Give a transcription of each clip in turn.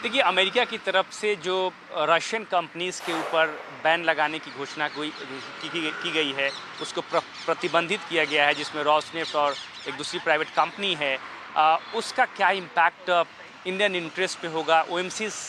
देखिए, अमेरिका की तरफ से जो रशियन कंपनीज़ के ऊपर बैन लगाने की घोषणा की गई है, उसको प्रतिबंधित किया गया है, जिसमें रॉसनेफ्ट और एक दूसरी प्राइवेट कंपनी है। उसका क्या इम्पैक्ट इंडियन इंटरेस्ट पे होगा, ओएमसीज़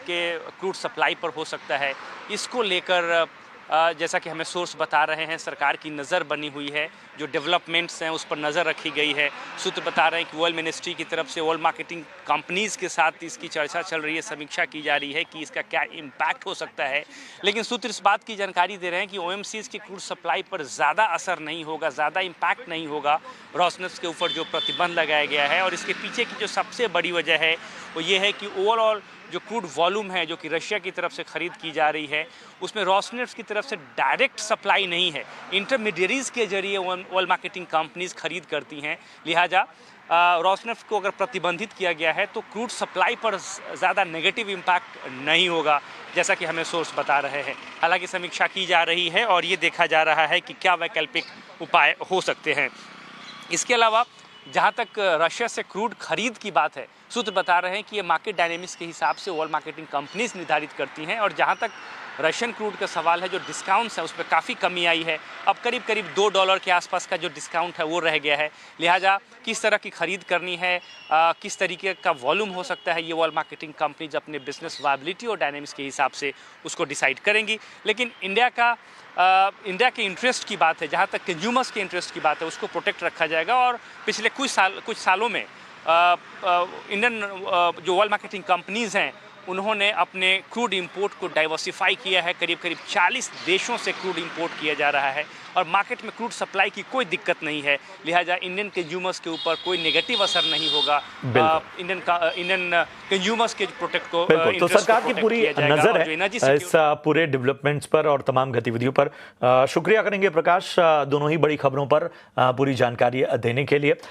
के क्रूड सप्लाई पर हो सकता है, इसको लेकर जैसा कि हमें सोर्स बता रहे हैं, सरकार की नज़र बनी हुई है। जो डेवलपमेंट्स हैं उस पर नज़र रखी गई है। सूत्र बता रहे हैं कि ऑयल मिनिस्ट्री की तरफ से ऑयल मार्केटिंग कंपनीज़ के साथ इसकी चर्चा चल रही है, समीक्षा की जा रही है कि इसका क्या इम्पैक्ट हो सकता है। लेकिन सूत्र इस बात की जानकारी दे रहे हैं कि ओएमसीज़ की क्रूड सप्लाई पर ज़्यादा असर नहीं होगा, ज़्यादा इम्पैक्ट नहीं होगा रोसनेफ्ट के ऊपर जो प्रतिबंध लगाया गया है। और इसके पीछे की जो सबसे बड़ी वजह है वो ये है कि ओवरऑल जो क्रूड वॉल्यूम है जो कि रशिया की तरफ से खरीद की जा रही है, उसमें रोसनेफ्ट की तरफ से डायरेक्ट सप्लाई नहीं है, इंटरमीडियरीज के जरिए ऑयल मार्केटिंग कंपनीज खरीद करती हैं। लिहाजा रोसनेफ्ट को अगर प्रतिबंधित किया गया है तो क्रूड सप्लाई पर ज़्यादा नेगेटिव इम्पैक्ट नहीं होगा, जैसा कि हमें सोर्स बता रहे हैं। हालांकि समीक्षा की जा रही है और ये देखा जा रहा है कि क्या वैकल्पिक उपाय हो सकते हैं। इसके अलावा जहाँ तक रशिया से क्रूड खरीद की बात है, सूत्र बता रहे हैं कि ये मार्केट डायनेमिक्स के हिसाब से ऑयल मार्केटिंग कंपनीज निर्धारित करती हैं। और जहाँ तक रशियन क्रूड का सवाल है, जो डिस्काउंट्स है उस पर काफ़ी कमी आई है। अब करीब करीब $2 के आसपास का जो डिस्काउंट है वो रह गया है। लिहाजा किस तरह की खरीद करनी है, किस तरीके का वॉल्यूम हो सकता है, ये ऑयल मार्केटिंग कंपनीज अपने बिजनेस वायबिलिटी और डायनेमिक्स के हिसाब से उसको डिसाइड करेंगी। लेकिन इंडिया के इंटरेस्ट की बात है, जहाँ तक कंज्यूमर्स के इंटरेस्ट की बात है, उसको प्रोटेक्ट रखा जाएगा। और पिछले कुछ सालों में इंडियन जो ऑयल मार्केटिंग कंपनीज़ हैं उन्होंने अपने क्रूड इंपोर्ट को डाइवर्सिफाई किया है। करीब करीब 40 देशों से क्रूड इंपोर्ट किया जा रहा है और मार्केट में क्रूड सप्लाई की कोई दिक्कत नहीं है। लिहाजा इंडियन कंज्यूमर्स के ऊपर कोई नेगेटिव असर नहीं होगा। इंडियन कंज्यूमर्स के प्रोटेक्ट को बिल्कुल, तो सरकार की पूरी नजर है इस पूरे डेवलपमेंट्स पर और तमाम गतिविधियों पर। शुक्रिया करेंगे प्रकाश, दोनों ही बड़ी खबरों पर पूरी जानकारी देने के लिए।